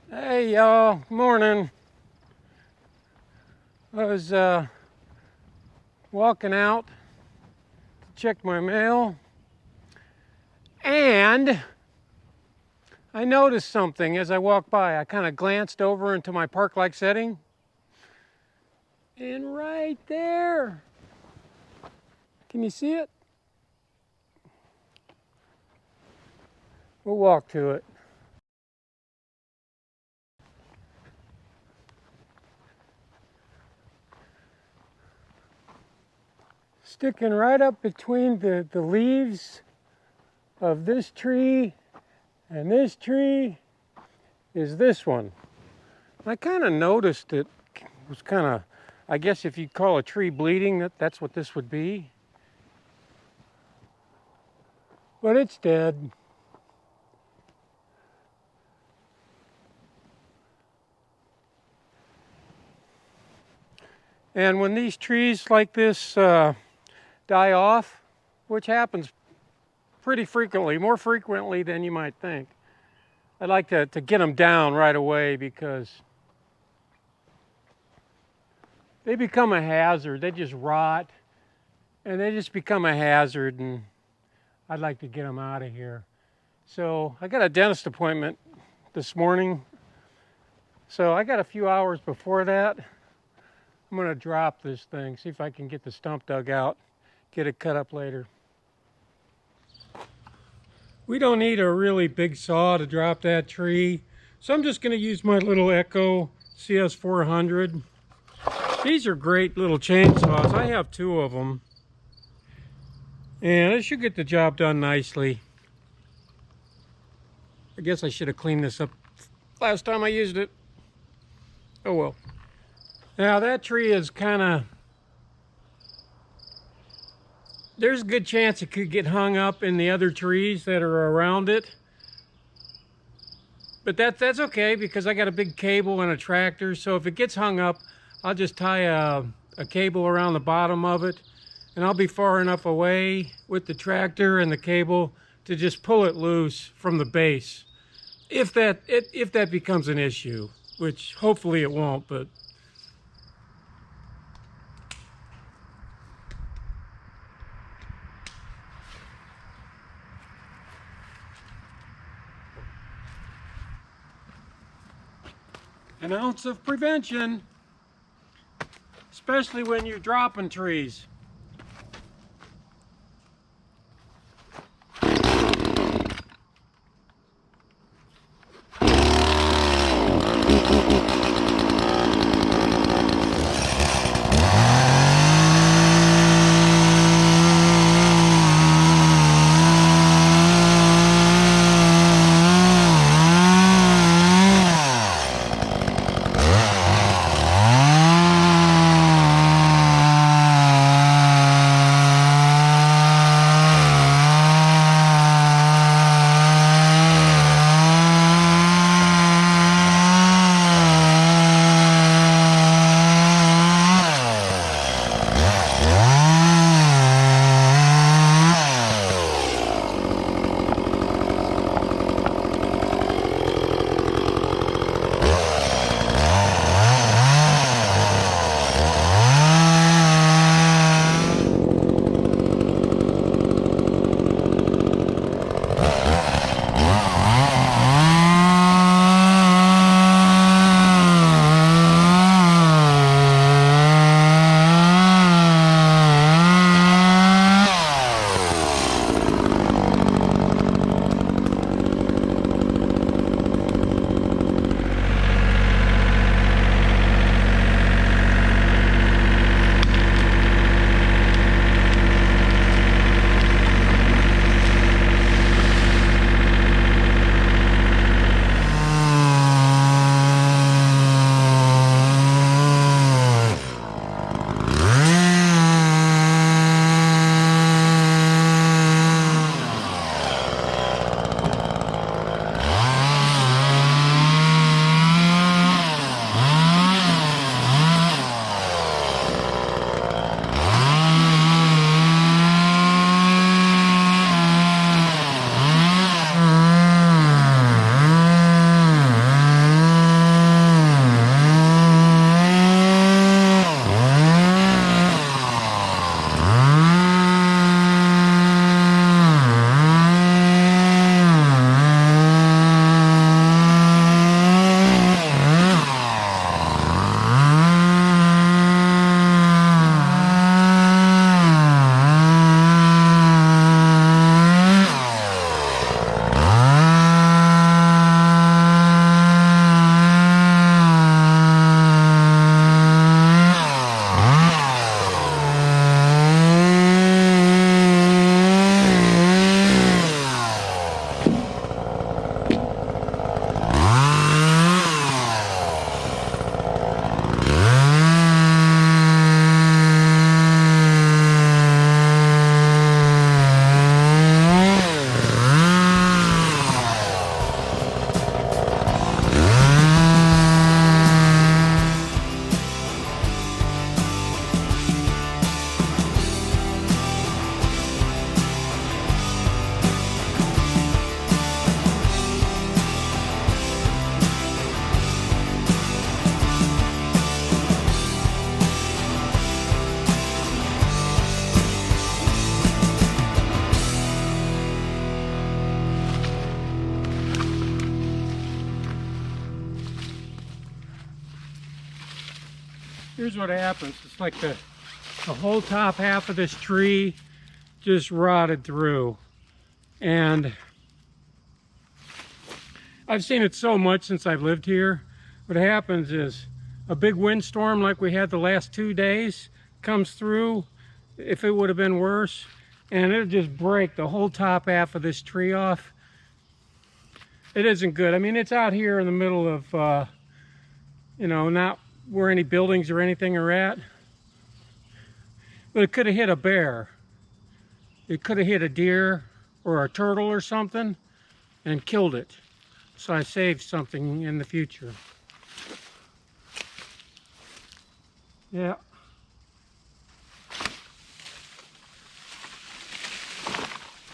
Hey y'all, morning. I was walking out to check my mail and I noticed something as I walked by. I kind of glanced over into my park-like setting and right there, can you see it? We'll walk to it. Sticking right up between the leaves of this tree and this tree is this one. I kind of noticed it was kind of, I guess if you call a tree bleeding, that's what this would be. But it's dead. And when these trees like this die off, which happens pretty frequently, more frequently than you might think, I like to get them down right away because they become a hazard. They just rot and they just become a hazard, and I'd like to get them out of here. So I got a dentist appointment this morning. So I got a few hours before that. I'm going to drop this thing, see if I can get the stump dug out, get it cut up later. We don't need a really big saw to drop that tree, so I'm just going to use my little Echo CS-400. These are great little chainsaws. I have two of them, and it should get the job done nicely. I guess I should have cleaned this up last time I used it. Oh well. Now that tree is kind of, there's a good chance it could get hung up in the other trees that are around it. But that's okay because I got a big cable and a tractor, so if it gets hung up, I'll just tie a cable around the bottom of it, and I'll be far enough away with the tractor and the cable to just pull it loose from the base. If that becomes an issue, which hopefully it won't, but an ounce of prevention, especially when you're dropping trees. here's what happens. It's like the whole top half of this tree just rotted through. And I've seen it so much since I've lived here. What happens is a big windstorm like we had the last 2 days comes through, if it would have been worse, and it'll just break the whole top half of this tree off. It isn't good. I mean, it's out here in the middle of, you know, not where any buildings or anything are at. But it could have hit a bear. It could have hit a deer or a turtle or something and killed it. So I saved something in the future. Yeah.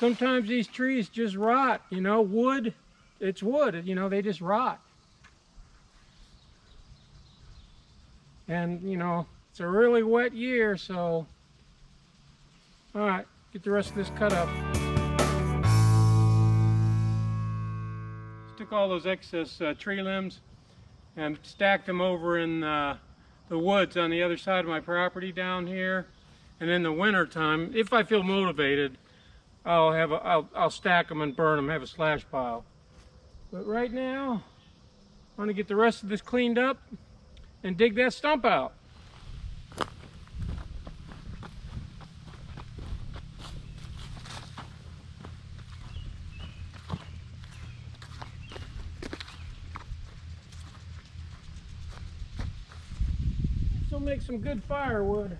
Sometimes these trees just rot, you know, wood, it's wood, you know, they just rot. And, you know, it's a really wet year, so, all right, get the rest of this cut up. Just took all those excess tree limbs and stacked them over in the woods on the other side of my property down here. And in the winter time, if I feel motivated, I'll stack them and burn them, have a slash pile. But right now, I want to get the rest of this cleaned up and dig that stump out. This will make some good firewood.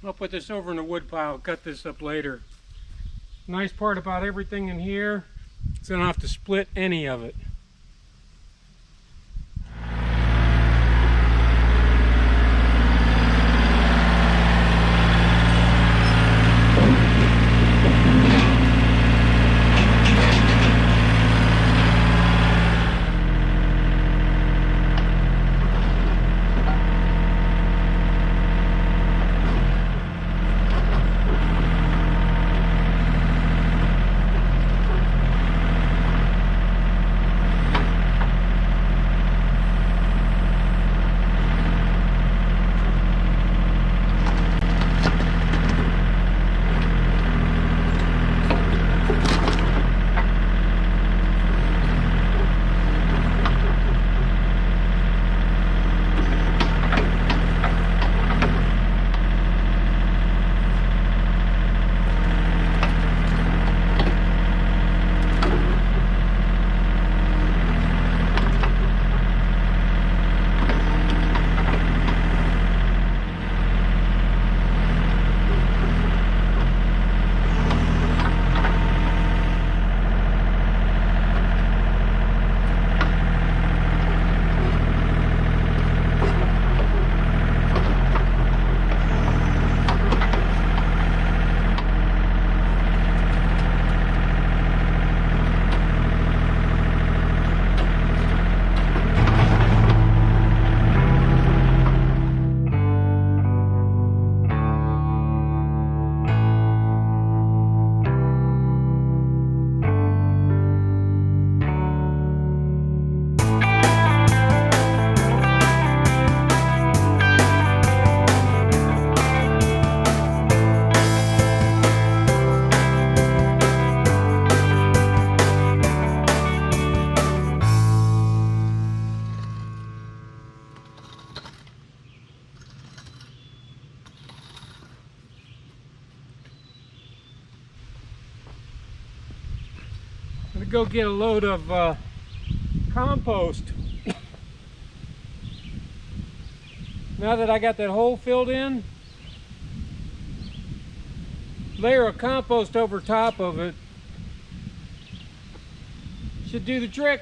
I'll put this over in the wood pile, cut this up later. Nice part about everything in here is I don't have to split any of it. I'm gonna go get a load of compost. Now that I got that hole filled in, layer of compost over top of it should do the trick.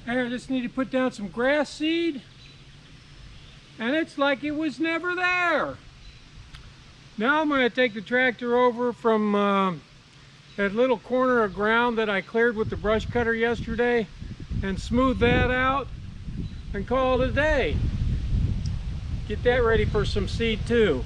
There, I just need to put down some grass seed, and it's like it was never there. Now I'm going to take the tractor over from that little corner of ground that I cleared with the brush cutter yesterday and smooth that out and call it a day. Get that ready for some seed too.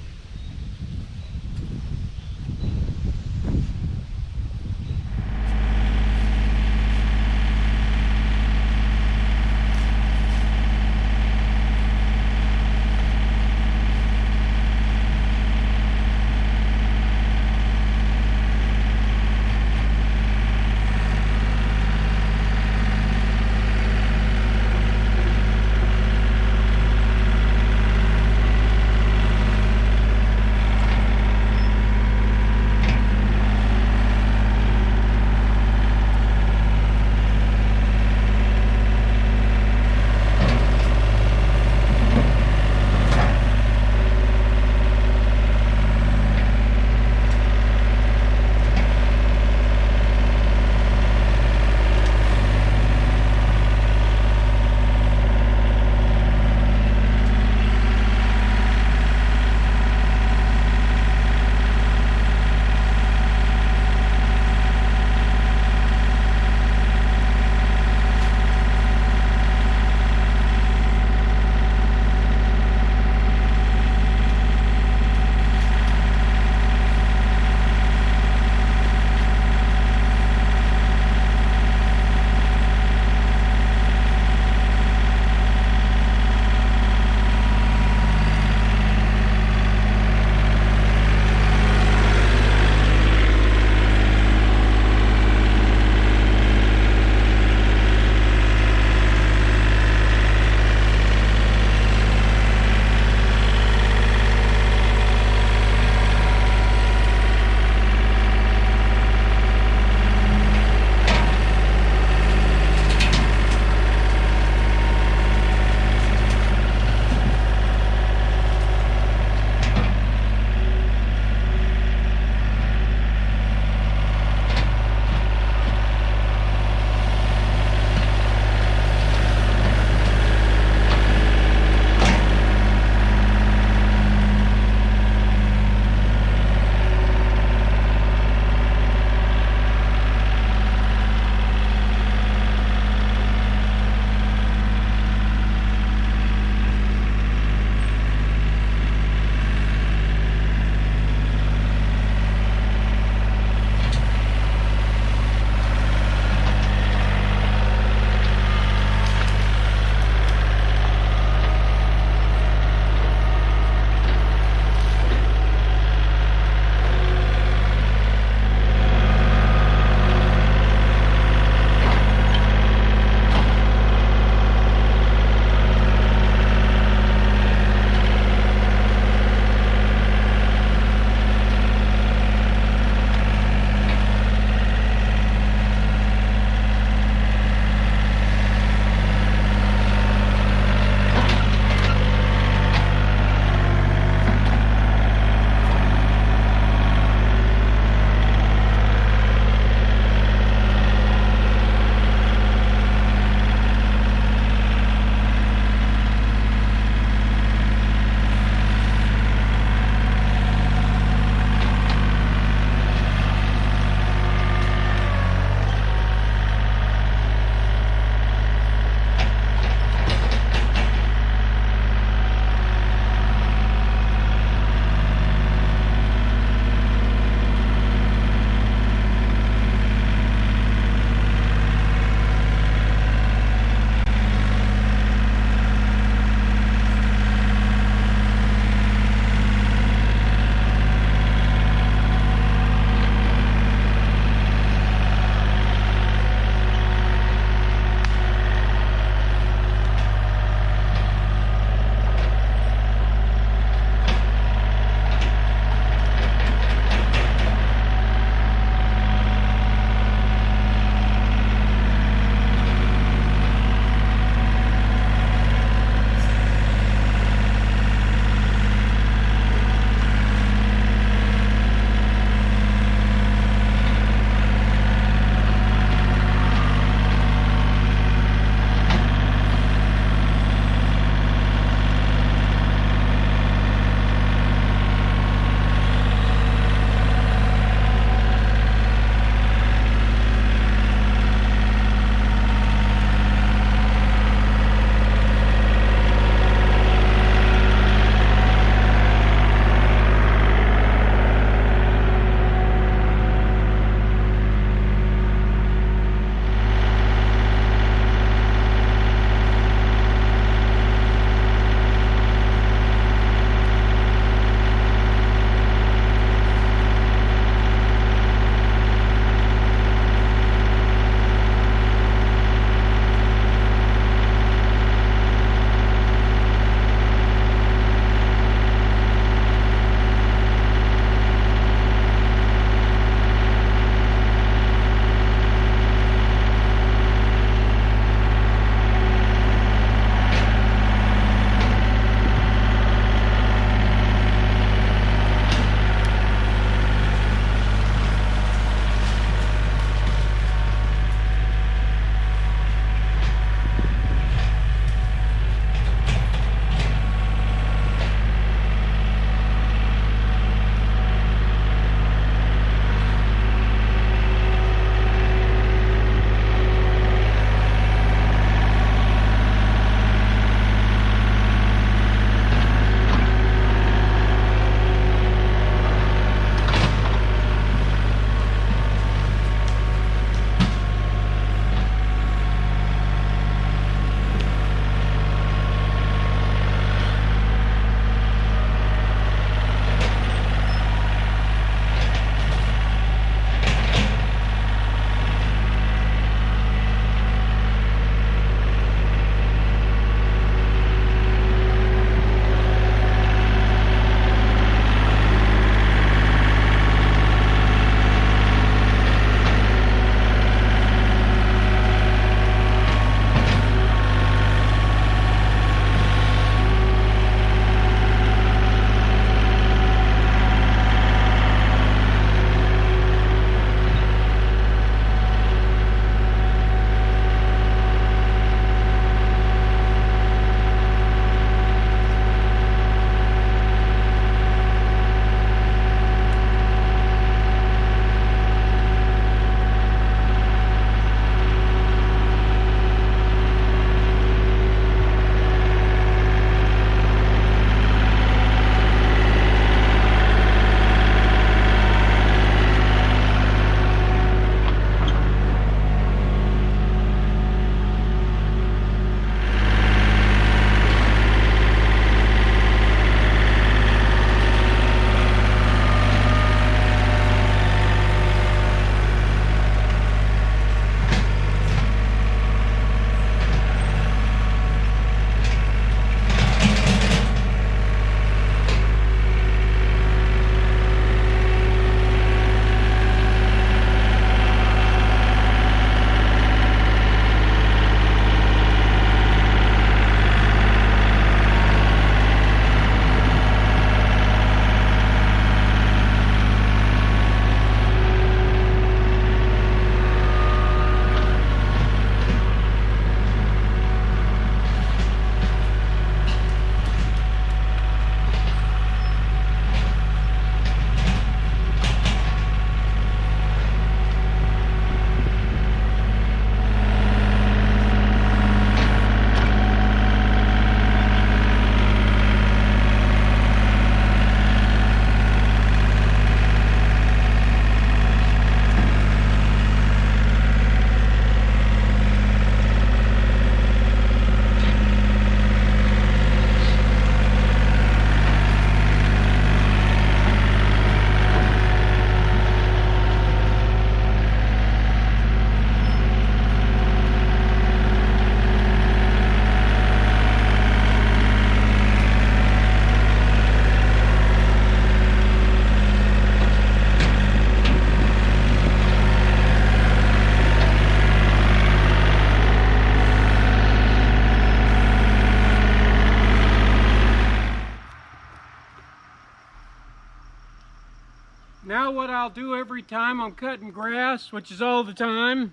Now what I'll do every time I'm cutting grass, which is all the time,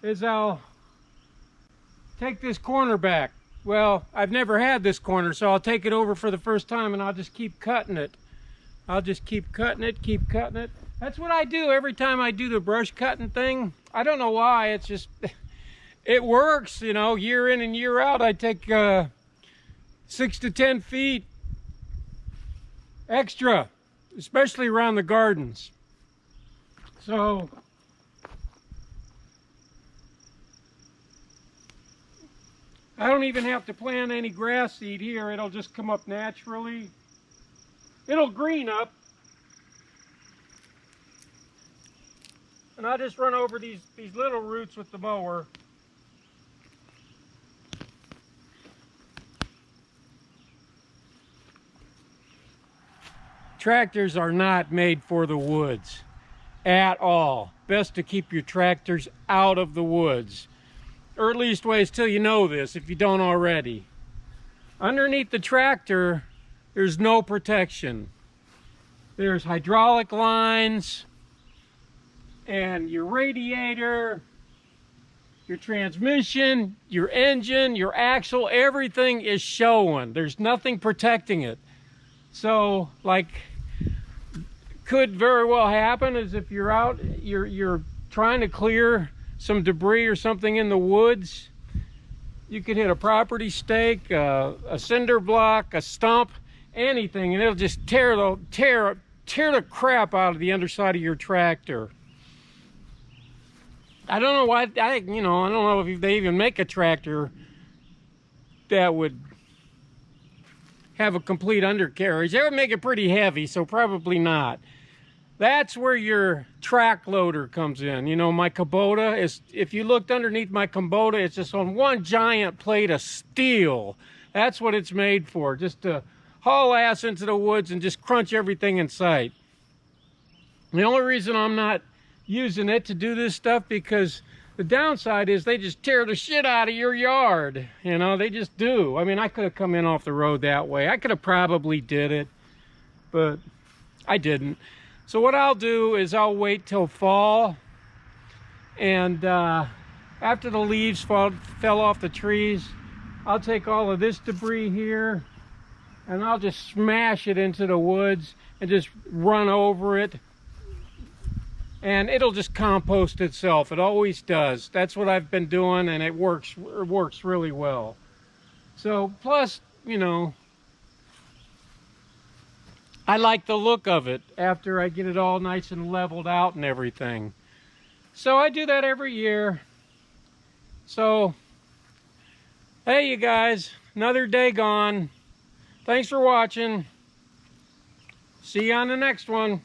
is I'll take this corner back. Well, I've never had this corner, so I'll take it over for the first time and I'll just keep cutting it. I'll just keep cutting it, keep cutting it. That's what I do every time I do the brush cutting thing. I don't know why, it's just, it works, you know, year in and year out. I take 6 to 10 feet extra, especially around the gardens. So, I don't even have to plant any grass seed here. It'll just come up naturally. It'll green up. And I'll just run over these little roots with the mower. Tractors are not made for the woods at all. Best to keep your tractors out of the woods. Or at least wait till you know this, if you don't already. Underneath the tractor, there's no protection. There's hydraulic lines, and your radiator, your transmission, your engine, your axle, everything is showing. There's nothing protecting it. So, like, could very well happen is if you're out, you're trying to clear some debris or something in the woods, you could hit a property stake, a cinder block, a stump, anything, and it'll just tear the crap out of the underside of your tractor. I don't know why, I don't know if they even make a tractor that would have a complete undercarriage. That would make it pretty heavy, so probably not. That's where your track loader comes in. You know, my Kubota is, if you looked underneath my Kubota, it's just on one giant plate of steel. That's what it's made for, just to haul ass into the woods and just crunch everything in sight. The only reason I'm not using it to do this stuff, because the downside is they just tear the shit out of your yard. You know, they just do. I mean, I could have come in off the road that way. I could have probably did it, but I didn't. So what I'll do is I'll wait till fall, and after the leaves fell off the trees, I'll take all of this debris here and I'll just smash it into the woods and just run over it, and it'll just compost itself. It always does. That's what I've been doing, and it works really well. So plus, you know, I like the look of it after I get it all nice and leveled out and everything. So I do that every year. So, hey you guys, another day gone. Thanks for watching. See you on the next one.